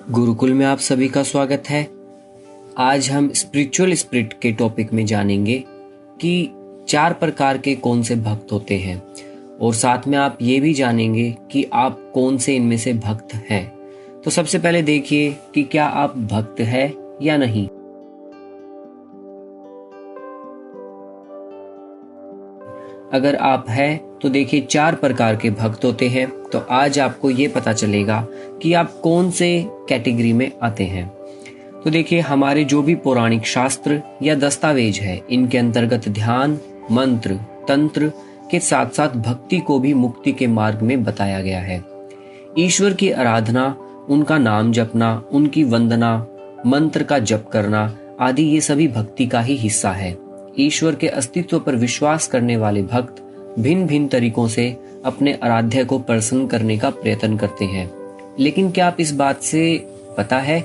गुरुकुल में आप सभी का स्वागत है। आज हम स्पिरिचुअल स्पिरिट के टॉपिक में जानेंगे कि 4 प्रकार के कौन से भक्त होते हैं और साथ में आप ये भी जानेंगे कि आप कौन से इनमें से भक्त हैं। तो सबसे पहले देखिए कि क्या आप भक्त हैं या नहीं। अगर आप हैं तो देखिए 4 प्रकार के भक्त होते हैं। तो आज आपको ये पता चलेगा कि आप कौन से कैटेगरी में आते हैं। तो देखिए हमारे जो भी पौराणिक शास्त्र या दस्तावेज है, इनके अंतर्गत ध्यान, मंत्र, तंत्र के साथ साथ भक्ति को भी मुक्ति के मार्ग में बताया गया है। ईश्वर की आराधना, उनका नाम जपना, उनकी वंदना, मंत्र का जप करना आदि ये सभी भक्ति का ही हिस्सा है। ईश्वर के अस्तित्व पर विश्वास करने वाले भक्त भिन्न भिन्न तरीकों से अपने आराध्य को प्रसन्न करने का प्रयत्न करते हैं। लेकिन क्या आप इस बात से पता है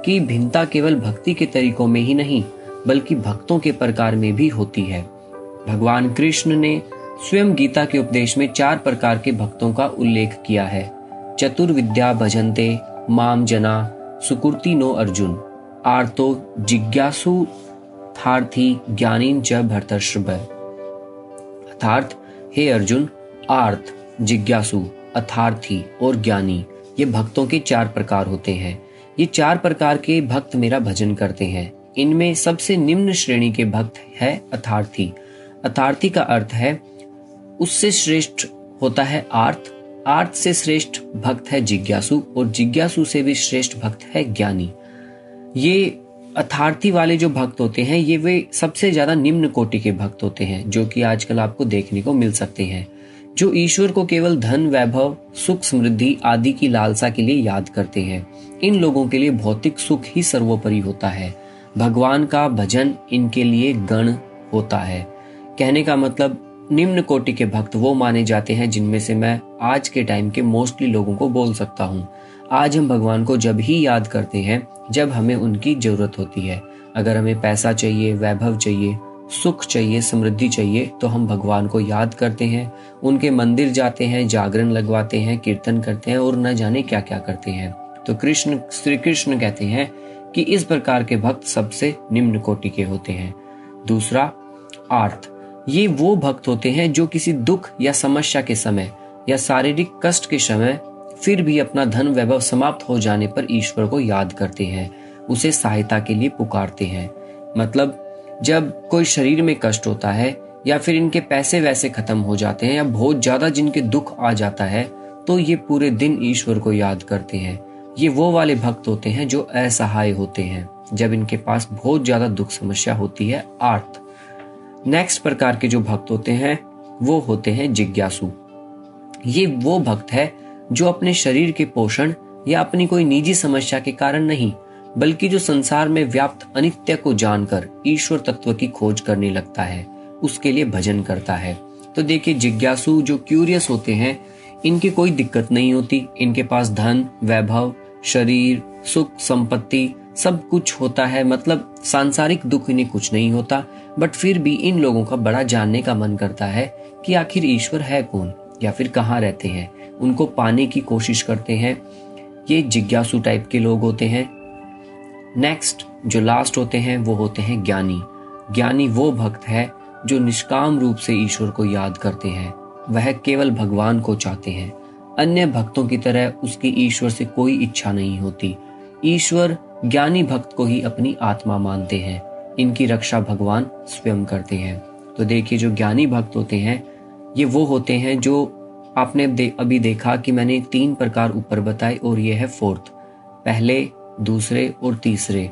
कि भिन्नता केवल भक्ति के तरीकों में ही नहीं बल्कि भक्तों के प्रकार में भी होती है। भगवान कृष्ण ने स्वयं गीता के उपदेश में 4 प्रकार के भक्तों का उल्लेख किया है। चतुर्विद्या भजन्ते माम जना सुकृति नो अर्जुन आर्तो जिज्ञासु अर्थार्थी ज्ञानीन च भरतर्षभ। अर्थात हे अर्जुन, आर्त, जिज्ञासु, अर्थार्थी और ज्ञानी ये भक्तों के 4 प्रकार होते हैं। ये 4 प्रकार के भक्त मेरा भजन करते हैं। इनमें सबसे निम्न श्रेणी के भक्त है अर्थार्थी। अर्थार्थी का अर्थ है उससे श्रेष्ठ होता है आर्त, आर्त से श्रेष्ठ भक्त है जिज्ञासु और जिज्ञासु से भी श्रेष्ठ भक्त है ज्ञानी। ये अर्थार्थी वाले जो भक्त होते हैं ये वे सबसे ज्यादा निम्न कोटि के भक्त होते हैं जो कि आजकल आपको देखने को मिल सकते हैं, जो ईश्वर को केवल धन, वैभव, सुख, समृद्धि आदि की लालसा के लिए याद करते हैं। इन लोगों के लिए भौतिक सुख ही सर्वोपरि होता है। भगवान का भजन इनके लिए गण होता है। कहने का मतलब निम्न कोटि के भक्त वो माने जाते हैं जिनमें से मैं आज के टाइम के मोस्टली लोगों को बोल सकता हूँ। आज हम भगवान को जब ही याद करते हैं जब हमें उनकी जरूरत होती है। अगर हमें पैसा चाहिए, वैभव चाहिए, सुख चाहिए, समृद्धि चाहिए तो हम भगवान को याद करते हैं, उनके मंदिर जाते हैं, जागरण लगवाते हैं, कीर्तन करते हैं और न जाने क्या क्या करते हैं। तो श्री कृष्ण कहते हैं कि इस प्रकार के भक्त सबसे निम्न कोटि के होते हैं। दूसरा, आर्त। ये वो भक्त होते हैं जो किसी दुख या समस्या के समय या शारीरिक कष्ट के समय फिर भी अपना धन वैभव समाप्त हो जाने पर ईश्वर को याद करते हैं, उसे सहायता के लिए पुकारते हैं। मतलब जब कोई शरीर में कष्ट होता है या फिर इनके पैसे वैसे खत्म हो जाते हैं या बहुत ज्यादा जिनके दुख आ जाता है तो ये पूरे दिन ईश्वर को याद करते हैं। ये वो वाले भक्त होते हैं जो असहाय होते हैं जब इनके पास बहुत ज्यादा दुख समस्या होती है। आर्त। नेक्स्ट प्रकार के जो भक्त होते हैं वो होते हैं जिज्ञासु। ये वो भक्त है जो अपने शरीर के पोषण या अपनी कोई निजी समस्या के कारण नहीं बल्कि जो संसार में व्याप्त अनित्य को जानकर ईश्वर तत्व की खोज करने लगता है, उसके लिए भजन करता है। तो देखिए जिज्ञासु जो क्यूरियस होते हैं इनकी कोई दिक्कत नहीं होती। इनके पास धन, वैभव, शरीर, सुख, संपत्ति सब कुछ होता है, मतलब सांसारिक दुख इन्हें कुछ नहीं होता। बट फिर भी इन लोगों का बड़ा जानने का मन करता है कि आखिर ईश्वर है कौन या फिर कहाँ रहते हैं। उनको पाने की कोशिश करते हैं। ये जिज्ञासु टाइप के लोग होते हैं। नेक्स्ट जो लास्ट होते हैं वो होते हैं ज्ञानी। ज्ञानी वो भक्त है जो निष्काम रूप से ईश्वर को याद करते हैं। वह केवल भगवान को चाहते हैं। अन्य भक्तों की तरह उसकी ईश्वर से कोई इच्छा नहीं होती। ईश्वर ज्ञानी भक्त को ही अपनी आत्मा मानते हैं। इनकी रक्षा भगवान स्वयं करते हैं। तो देखिए जो ज्ञानी भक्त होते हैं ये वो होते हैं जो आपने अभी देखा कि मैंने 3 प्रकार ऊपर बताए और ये है 4th, पहले, दूसरे और तीसरे।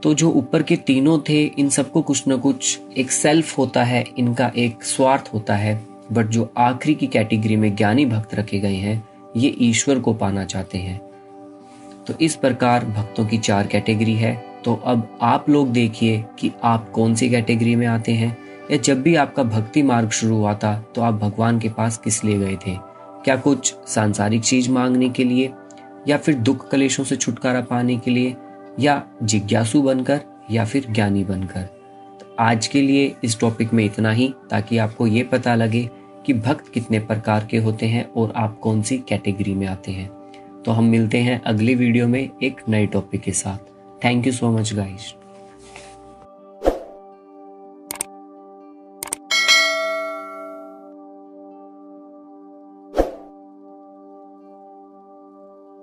तो जो ऊपर के तीनों थे इन सबको कुछ न कुछ एक सेल्फ होता है, इनका एक स्वार्थ होता है। बट जो आखिरी की कैटेगरी में ज्ञानी भक्त रखे गए हैं ये ईश्वर को पाना चाहते हैं। तो इस प्रकार भक्तों की 4 कैटेगरी है। तो अब आप लोग देखिए कि आप कौन सी कैटेगरी में आते हैं, या जब भी आपका भक्ति मार्ग शुरू हुआ था तो आप भगवान के पास किस लिए गए थे? क्या कुछ सांसारिक चीज मांगने के लिए, या फिर दुख कलेशों से छुटकारा पाने के लिए, या जिज्ञासु बनकर, या फिर ज्ञानी बनकर? तो आज के लिए इस टॉपिक में इतना ही, ताकि आपको ये पता लगे कि भक्त कितने प्रकार के होते हैं और आप कौन सी कैटेगरी में आते हैं। तो हम मिलते हैं अगली वीडियो में एक नए टॉपिक के साथ। Thank you so much guys.